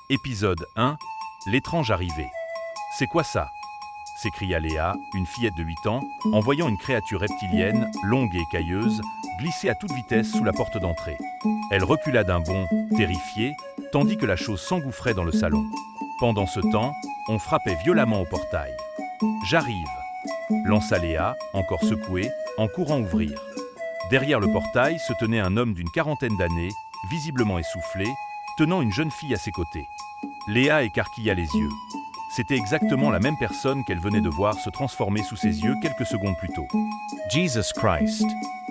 Épisode 1. L'étrange arrivée. C'est quoi ça? S'écria Léa, une fillette de 8 ans, en voyant une créature reptilienne, longue et écailleuse, glisser à toute vitesse sous la porte d'entrée. Elle recula d'un bond, terrifiée, tandis que la chose s'engouffrait dans le salon. Pendant ce temps, on frappait violemment au portail. « J'arrive !» lança Léa, encore secouée, en courant ouvrir. Derrière le portail se tenait un homme d'une quarantaine d'années, visiblement essoufflé, tenant une jeune fille à ses côtés. Léa écarquilla les yeux. C'était exactement la même personne qu'elle venait de voir se transformer sous ses yeux quelques secondes plus tôt. « Jesus Christ !»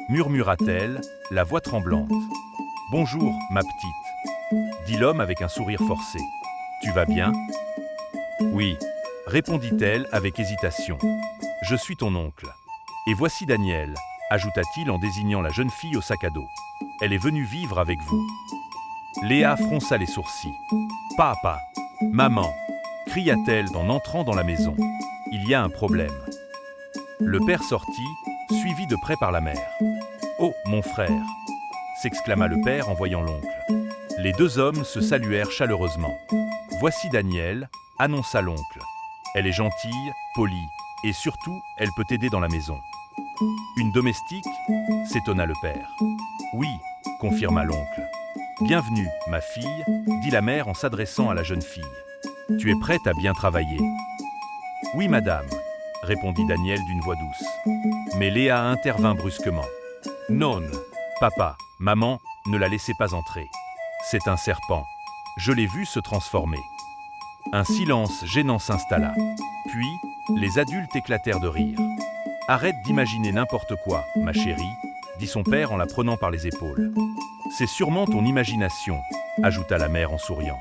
murmura-t-elle, la voix tremblante. « Bonjour, ma petite !» dit l'homme avec un sourire forcé. « Tu vas bien ?»« Oui, » répondit-elle avec hésitation. « Je suis ton oncle. Et voici Daniel » ajouta-t-il en désignant la jeune fille au sac à dos. « Elle est venue vivre avec vous. » Léa fronça les sourcils. « Papa, maman !» cria-t-elle en entrant dans la maison. « Il y a un problème. » Le père sortit, suivi de près par la mère. « Oh, mon frère !» s'exclama le père en voyant l'oncle. Les deux hommes se saluèrent chaleureusement. « Voici Daniel » annonça l'oncle. « Elle est gentille, polie, et surtout, elle peut t'aider dans la maison. »« Une domestique ?» s'étonna le père. « Oui » confirma l'oncle. « Bienvenue, ma fille » dit la mère en s'adressant à la jeune fille. « Tu es prête à bien travailler ?»« Oui, madame » répondit Daniel d'une voix douce. Mais Léa intervint brusquement. « Non, papa, maman, ne la laissez pas entrer. C'est un serpent. Je l'ai vu se transformer. » Un silence gênant s'installa. Puis, les adultes éclatèrent de rire. « Arrête d'imaginer n'importe quoi, ma chérie » dit son père en la prenant par les épaules. « C'est sûrement ton imagination » ajouta la mère en souriant.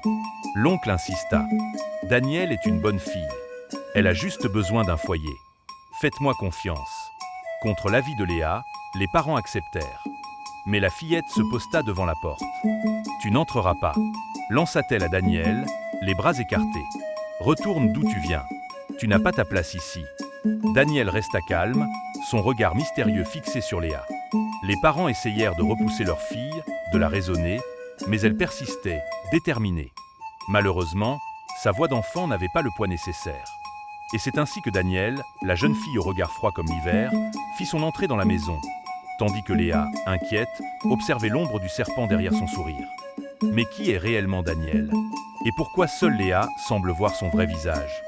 L'oncle insista. « Daniel est une bonne fille. Elle a juste besoin d'un foyer. Faites-moi confiance. » Contre l'avis de Léa, les parents acceptèrent. Mais la fillette se posta devant la porte. « Tu n'entreras pas » lança-t-elle à Daniel, les bras écartés. « Retourne d'où tu viens. Tu n'as pas ta place ici. » Daniel resta calme, son regard mystérieux fixé sur Léa. Les parents essayèrent de repousser leur fille, de la raisonner, mais elle persistait, déterminée. Malheureusement, sa voix d'enfant n'avait pas le poids nécessaire. Et c'est ainsi que Daniel, la jeune fille au regard froid comme l'hiver, fit son entrée dans la maison, tandis que Léa, inquiète, observait l'ombre du serpent derrière son sourire. Mais qui est réellement Daniel? Et pourquoi seule Léa semble voir son vrai visage?